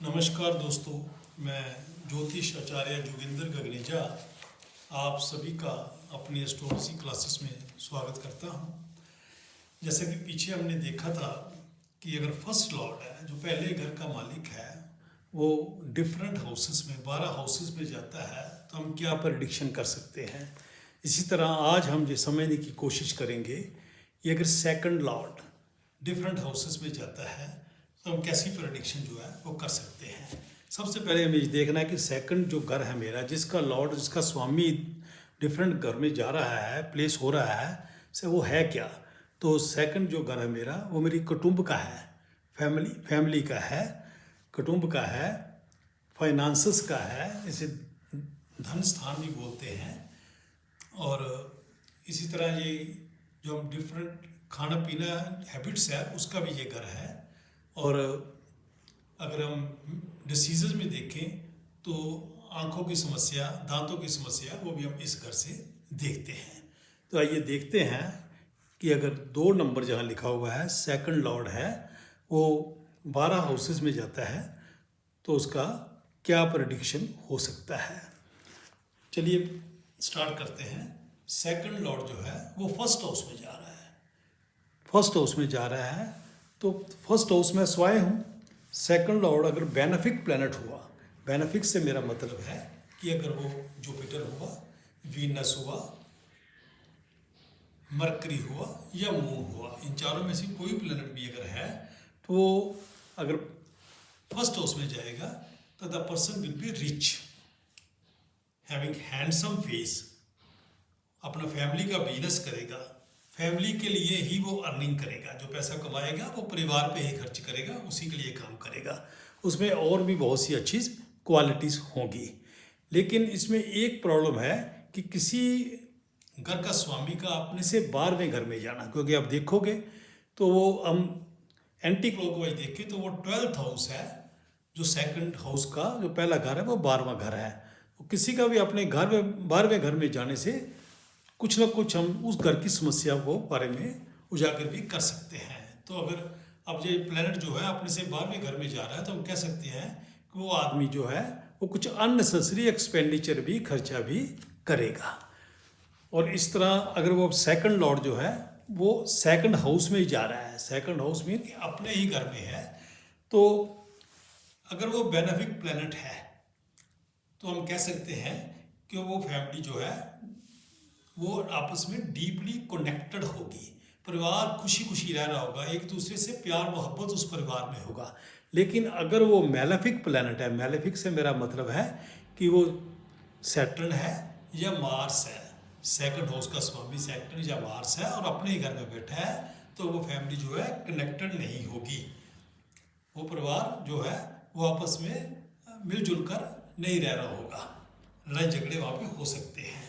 नमस्कार दोस्तों, मैं ज्योतिष आचार्य जोगिंदर गगनेजा आप सभी का अपनी एस्ट्रोलॉजी क्लासेस में स्वागत करता हूं। जैसा कि पीछे हमने देखा था कि अगर फर्स्ट लॉर्ड है, जो पहले घर का मालिक है, वो डिफरेंट हाउसेस में 12 हाउसेस में जाता है तो हम क्या प्रेडिक्शन कर सकते हैं। इसी तरह आज हम ये समझने की कोशिश करेंगे कि अगर सेकंड लॉर्ड डिफरेंट हाउसेस में जाता है तो हम कैसी प्रेडिक्शन जो है वो कर सकते हैं। सबसे पहले हमें ये देखना है कि सेकंड जो घर है मेरा, जिसका लॉर्ड, जिसका स्वामी डिफरेंट घर में जा रहा है, प्लेस हो रहा है, से वो है क्या। तो सेकंड जो घर है मेरा वो मेरी कुटुंब का है, फैमिली का है, कुटुंब का है, फाइनेंसेस का है, इसे धन स्थान भी बोलते हैं। और इसी तरह ये जो हम डिफरेंट खाना पीना हैबिट्स है उसका भी ये घर है। और अगर हम डिसीज़ में देखें तो आँखों की समस्या, दांतों की समस्या, वो भी हम इस घर से देखते हैं। तो आइए देखते हैं कि अगर 2 नंबर जहाँ लिखा हुआ है सेकंड लॉर्ड है, वो 12 हाउसेस में जाता है तो उसका क्या प्रेडिक्शन हो सकता है। चलिए स्टार्ट करते हैं। सेकंड लॉर्ड जो है वो फर्स्ट हाउस में जा रहा है। फर्स्ट हाउस में जा रहा है तो फर्स्ट हाउस में स्वयं हूँ। सेकंड लॉर्ड अगर बेनिफिक प्लैनेट हुआ, बेनिफिक से मेरा मतलब है कि अगर वो जुपिटर हुआ, वीनस हुआ, मरकरी हुआ या मून हुआ, इन चारों में से कोई प्लैनेट भी अगर है तो वो अगर फर्स्ट हाउस में जाएगा तो the person will be rich, having handsome face, अपना फैमिली का बिजनेस करेगा, फैमिली के लिए ही वो अर्निंग करेगा, जो पैसा कमाएगा वो परिवार पे ही खर्च करेगा, उसी के लिए काम करेगा। उसमें और भी बहुत सी अच्छी क्वालिटीज़ होंगी। लेकिन इसमें एक प्रॉब्लम है कि किसी घर का स्वामी का अपने से 12वें घर में जाना, क्योंकि आप देखोगे तो वो हम एंटी क्लॉकवाइज देखें तो वो 12th हाउस है, जो सेकंड हाउस का जो पहला घर है वो 12वां घर है। तो किसी का भी अपने घर में 12वें घर में जाने से कुछ ना कुछ हम उस घर की समस्या को बारे में उजागर भी कर सकते हैं। तो अगर अब ये प्लेनेट जो है अपने से 12वें घर में जा रहा है तो हम कह सकते हैं कि वो आदमी जो है वो कुछ अननेसेसरी एक्सपेंडिचर भी, खर्चा भी करेगा। और इस तरह अगर वो सेकंड लॉर्ड जो है वो सेकंड हाउस में ही जा रहा है, सेकंड हाउस में अपने ही घर में है, तो अगर वो बेनिफिक प्लेनेट है तो हम कह सकते हैं कि वो फैमिली जो है वो आपस में डीपली कनेक्टेड होगी, परिवार खुशी खुशी रह रहा होगा, एक दूसरे से प्यार मोहब्बत उस परिवार में होगा। लेकिन अगर वो मैलेफिक प्लैनेट है, मैलेफिक से मेरा मतलब है कि वो सैटर्न है या मार्स है, सेकंड हाउस का स्वामी सैटर्न या मार्स है और अपने ही घर में बैठा है, तो वो फैमिली जो है कनेक्टेड नहीं होगी, वो परिवार जो है वो आपस में मिलजुल कर नहीं रह रहा होगा, लड़ाई झगड़े वहाँ पे हो सकते हैं।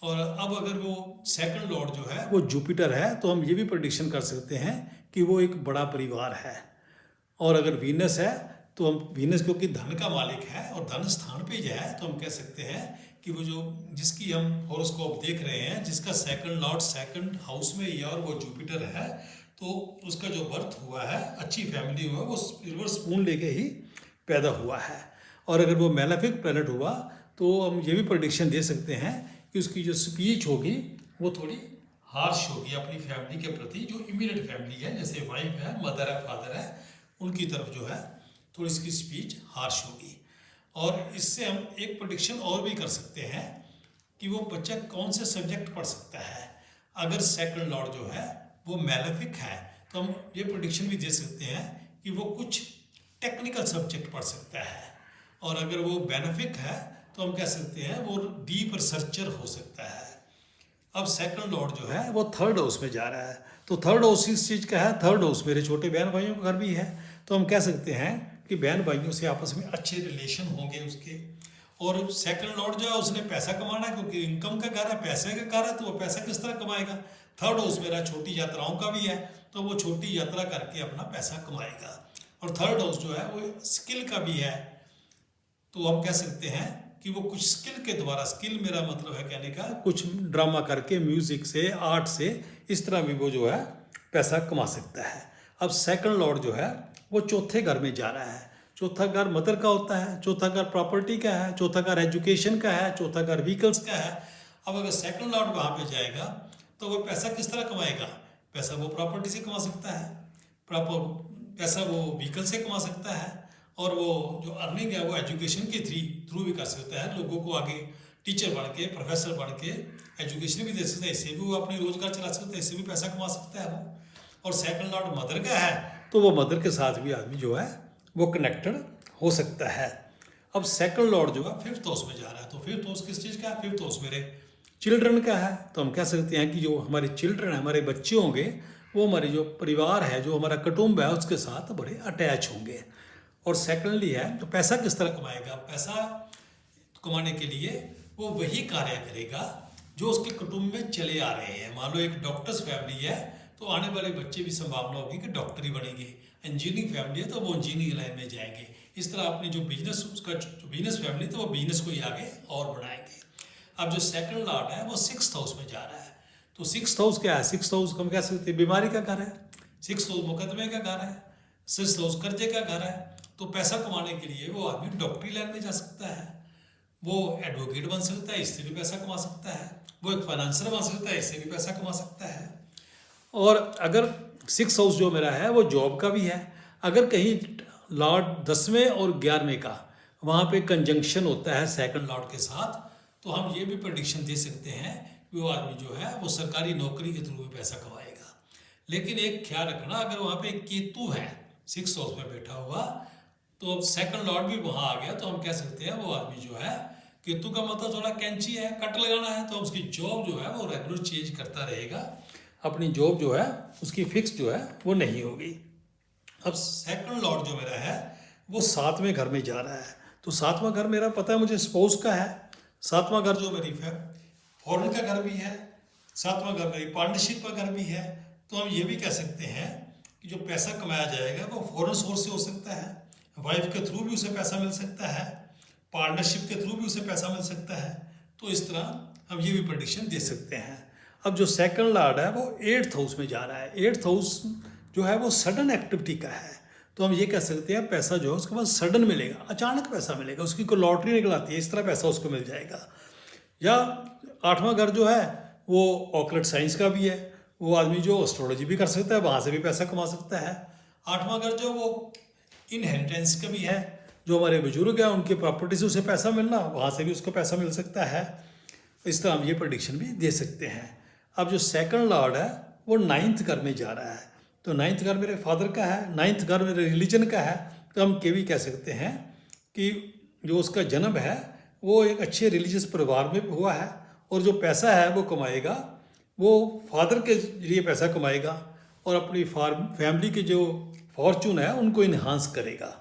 और अब अगर वो सेकंड लॉर्ड जो है वो जुपिटर है तो हम ये भी प्रेडिक्शन कर सकते हैं कि वो एक बड़ा परिवार है। और अगर वीनस है तो हम, वीनस क्योंकि धन का मालिक है और धन स्थान पे जाए, तो हम कह सकते हैं कि वो जो जिसकी हम हॉरोस्कोप देख रहे हैं, जिसका सेकंड लॉर्ड सेकंड हाउस में ही है और वो जुपिटर है, तो उसका जो बर्थ हुआ है, अच्छी फैमिली हुआ, वो सिल्वर स्पून लेके ही पैदा हुआ है। और अगर वो मैलेफिक प्लैनेट हुआ तो हम ये भी प्रेडिक्शन दे सकते हैं कि उसकी जो स्पीच होगी वो थोड़ी हार्श होगी अपनी फैमिली के प्रति, जो इमीडिएट फैमिली है, जैसे वाइफ है, मदर है, फादर है, उनकी तरफ जो है थोड़ी इसकी स्पीच हार्श होगी। और इससे हम एक प्रेडिक्शन और भी कर सकते हैं कि वो बच्चा कौन से सब्जेक्ट पढ़ सकता है। अगर सेकंड लॉर्ड जो है वो मैलेफिक है तो हम ये प्रेडिक्शन भी दे सकते हैं कि वो कुछ टेक्निकल सब्जेक्ट पढ़ सकता है। और अगर वो बेनिफिक है तो हम कह सकते हैं वो डीप रिसर्चर हो सकता है। अब सेकंड लॉर्ड जो है वो थर्ड हाउस में जा रहा है, तो थर्ड हाउस इस चीज़ का है, थर्ड हाउस मेरे छोटे बहन भाइयों का घर भी है, तो हम कह सकते हैं कि बहन भाइयों से आपस में अच्छे रिलेशन होंगे उसके। और सेकंड लॉर्ड जो है उसने पैसा कमाना है, क्योंकि इनकम का घर है, पैसे का घर है, तो वो पैसा किस तरह कमाएगा। थर्ड हाउस मेरा छोटी यात्राओं का भी है, तो वो छोटी यात्रा करके अपना पैसा कमाएगा। और थर्ड हाउस जो है वो स्किल का भी है, तो हम कह सकते हैं कि वो कुछ स्किल के द्वारा, स्किल मेरा मतलब है कहने का, कुछ ड्रामा करके, म्यूजिक से, आर्ट से, इस तरह भी वो जो है पैसा कमा सकता है। अब सेकंड लॉर्ड जो है वो चौथे घर में जा रहा है, चौथा घर मदर का होता है, चौथा घर प्रॉपर्टी का है, चौथा घर एजुकेशन का है, चौथा घर व्हीकल्स का है। अब अगर सेकंड लॉर्ड वहाँ पे जाएगा तो वो पैसा किस तरह कमाएगा? पैसा वो प्रॉपर्टी से कमा सकता है, पैसा वो व्हीकल से कमा सकता है, और वो जो अर्निंग है वो एजुकेशन के थ्रू भी कर सकता है। लोगों को आगे टीचर बन के, प्रोफेसर बन के एजुकेशन भी दे सकता है, इससे भी वो अपनी रोजगार चला सकता है, इससे भी पैसा कमा सकता है वो। और सेकंड लॉर्ड मदर का है तो वो मदर के साथ भी आदमी जो है वो कनेक्टेड हो सकता है। अब सेकंड लॉर्ड जो है फिफ्थ हाउस में जा रहा है, तो फिफ्थ हाउस किस चीज़ का है? फिफ्थ हाउस मेरे चिल्ड्रन का है। तो हम कह सकते हैं कि जो हमारे चिल्ड्रन है, हमारे बच्चे होंगे, वो हमारे जो परिवार है, जो हमारा कुटुंब है, उसके साथ बड़े अटैच होंगे। और सेकंडली है तो पैसा किस तरह कमाएगा? पैसा कमाने के लिए वो वही कार्य करेगा जो उसके कुटुंब में चले आ रहे हैं। मान लो एक डॉक्टर्स फैमिली है तो आने वाले बच्चे भी संभावना होगी कि डॉक्टरी बनेंगे। इंजीनियरिंग फैमिली है तो वो इंजीनियरिंग लाइन में जाएंगे। इस तरह अपनी जो बिजनेस, उसका जो बिजनेस फैमिली तो वो बिजनेस को ही आगे और बढ़ाएंगे। अब जो सेकंड लॉर्ड है वो सिक्स्थ हाउस में जा रहा है, तो सिक्स्थ हाउस क्या है? सिक्स्थ हाउस हम कह सकते हैं बीमारी का घर है, सिक्स्थ हाउस मुकदमे का घर है, सिक्स्थ हाउस कर्जे का घर है। तो पैसा कमाने के लिए वो आदमी डॉक्टरी लाइन में जा सकता है, वो एडवोकेट बन सकता है, इससे भी पैसा कमा सकता है, वो एक फाइनेंसर बन सकता है, इससे भी पैसा कमा सकता है। और अगर सिक्स हाउस जो मेरा है वो जॉब का भी है, अगर कहीं लॉर्ड 10वें और 11वें का वहाँ पे कंजंक्शन होता है सेकंड लॉर्ड के साथ, तो हम ये भी प्रेडिक्शन दे सकते हैं कि वो आदमी जो है वो सरकारी नौकरी के थ्रू भी पैसा कमाएगा। लेकिन एक ख्याल रखना, अगर वहाँ पे केतु है सिक्स हाउस में बैठा हुआ, तो अब सेकंड लॉर्ड भी वहाँ आ गया, तो हम कह सकते हैं वो आदमी जो है, केतु का मतलब थोड़ा कैंची है, कट लगाना है, तो उसकी जॉब जो है वो रेगुलर चेंज करता रहेगा, अपनी जॉब जो है उसकी फिक्स जो है वो नहीं होगी। अब सेकंड लॉर्ड जो मेरा है वो 7वें घर में जा रहा है, तो 7वां घर मेरा पता है मुझे स्पाउस का है, 7वां घर जो मेरी फॉरेन का घर भी है, 7वां घर मेरी पार्टनरशिप का घर भी है। तो हम ये भी कह सकते हैं कि जो पैसा कमाया जाएगा वो फॉरेन सोर्स से हो सकता है, वाइफ के थ्रू भी उसे पैसा मिल सकता है, पार्टनरशिप के थ्रू भी उसे पैसा मिल सकता है। तो इस तरह हम ये भी प्रेडिक्शन दे सकते हैं। अब जो सेकंड लॉर्ड है वो 8th हाउस में जा रहा है, 8th हाउस जो है वो सडन एक्टिविटी का है, तो हम ये कह सकते हैं पैसा जो है उसके पास सडन मिलेगा, अचानक पैसा मिलेगा, उसकी कोई लॉटरी निकल आती है, इस तरह पैसा उसको मिल जाएगा। या 8वां घर जो है वो ऑकल्ट साइंस का भी है, वो आदमी जो एस्ट्रोलॉजी भी कर सकता है, वहाँ से भी पैसा कमा सकता है। 8वां घर जो वो इनहेरिटेंस का भी है, जो हमारे बुजुर्ग हैं उनकी प्रॉपर्टी से उसे पैसा मिलना, वहाँ से भी उसको पैसा मिल सकता है। इस तरह हम ये प्रेडिक्शन भी दे सकते हैं। अब जो सेकंड लॉर्ड है वो 9th घर में जा रहा है, तो 9th घर मेरे फादर का है, 9th घर मेरे रिलीजन का है, तो हम ये भी कह सकते हैं कि जो उसका जन्म है वो एक अच्छे रिलीजियस परिवार में हुआ है, और जो पैसा है वो कमाएगा वो फादर के लिए पैसा कमाएगा, और अपनी फैमिली के जो फॉर्चून है उनको इन्हांस करेगा।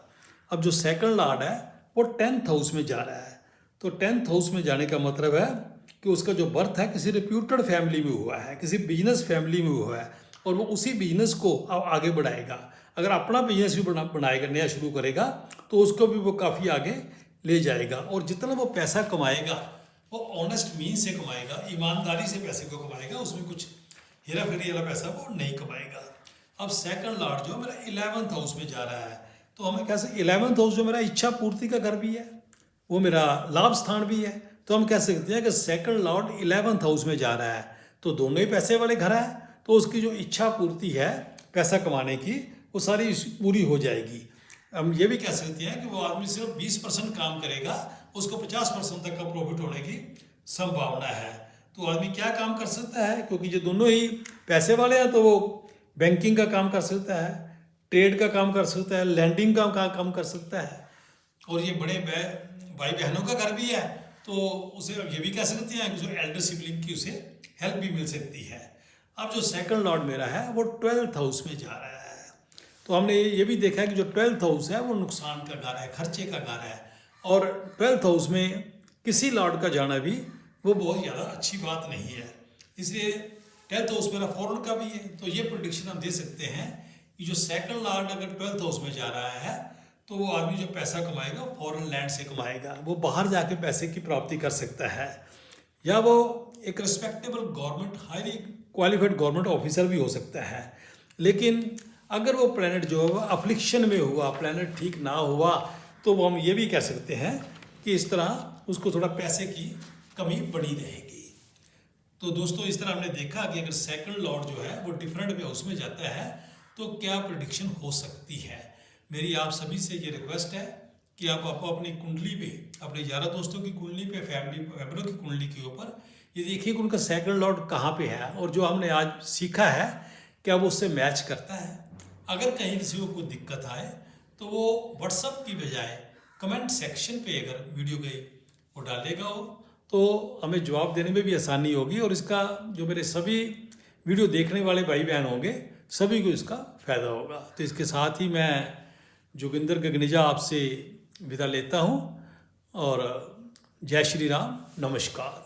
अब जो सेकंड लॉर्ड है वो 10th हाउस में जा रहा है, तो 10th हाउस में जाने का मतलब है कि उसका जो बर्थ है किसी रिप्यूटेड फैमिली में हुआ है, किसी बिजनेस फैमिली में हुआ है, और वो उसी बिजनेस को आगे बढ़ाएगा। अगर अपना बिजनेस भी बनाएगा, नया शुरू करेगा, तो उसको भी वो काफ़ी आगे ले जाएगा। और जितना वो पैसा कमाएगा वो ऑनेस्ट मीन से कमाएगा, ईमानदारी से पैसे को कमाएगा, उसमें कुछ हेरा फेरी वाला पैसा वो नहीं कमाएगा। अब सेकंड लॉर्ड जो मेरा 11th हाउस में जा रहा है, तो हमें कह सकते 11th हाउस जो मेरा इच्छा पूर्ति का घर भी है, वो मेरा लाभ स्थान भी है, तो हम कह सकते हैं कि सेकंड लॉर्ड 11th हाउस में जा रहा है, तो दोनों ही पैसे वाले घर है, तो उसकी जो इच्छा पूर्ति है पैसा कमाने की वो सारी पूरी हो जाएगी। हम ये भी कह सकते हैं कि वो आदमी सिर्फ 20% काम करेगा, उसको 50% तक का प्रॉफिट होने की संभावना है। तो आदमी क्या काम कर सकता है, क्योंकि ये दोनों ही पैसे वाले हैं, तो वो बैंकिंग का काम कर सकता है, ट्रेड का काम कर सकता है, लैंडिंग का काम कर सकता है, और ये बड़े भाई बहनों का घर भी है, तो उसे ये भी कह सकते हैं कि जो एल्डर सिबलिंग की उसे हेल्प भी मिल सकती है। अब जो सेकंड लॉर्ड मेरा है वो 12th हाउस में जा रहा है, तो हमने ये भी देखा है कि जो 12th हाउस है वो नुकसान का घर है, खर्चे का घर है, और 12th हाउस में किसी लॉर्ड का जाना भी वो बहुत ज़्यादा अच्छी बात नहीं है। इसलिए 12th हाउस मेरा फॉरेन का भी है, तो ये प्रेडिक्शन हम दे सकते हैं कि जो सेकंड लॉर्ड अगर 12th हाउस में जा रहा है, तो वो आदमी जो पैसा कमाएगा फॉरेन लैंड से कमाएगा, वो बाहर जाके पैसे की प्राप्ति कर सकता है, या वो एक respectable government highly qualified government officer भी हो सकता है। लेकिन अगर वो प्लैनेट जो है अफ्लिक्शन में हुआ, प्लैनेट ठीक ना हुआ, तो वो हम ये भी कह सकते हैं कि इस तरह उसको थोड़ा पैसे की कमी बनी रहेगी। तो दोस्तों इस तरह हमने देखा कि अगर सेकंड लॉर्ड जो है वो डिफरेंट में उसमें जाता है तो क्या प्रेडिक्शन हो सकती है। मेरी आप सभी से ये रिक्वेस्ट है कि आप अपनी कुंडली पे, अपने यारा दोस्तों की कुंडली पे, फैमिली मेम्बरों की कुंडली के ऊपर ये देखिए कि उनका सेकंड लॉर्ड कहाँ पे है, और जो हमने आज सीखा है क्या वो उससे मैच करता है। अगर कहीं किसी को कोई दिक्कत आए तो वो व्हाट्सअप की बजाय कमेंट सेक्शन पे अगर वीडियो गई वो डालेगा हो तो हमें जवाब देने में भी आसानी होगी, और इसका जो मेरे सभी वीडियो देखने वाले भाई बहन होंगे सभी को इसका फ़ायदा होगा। तो इसके साथ ही मैं जोगिंदर गगनेजा आपसे विदा लेता हूँ, और जय श्री राम, नमस्कार।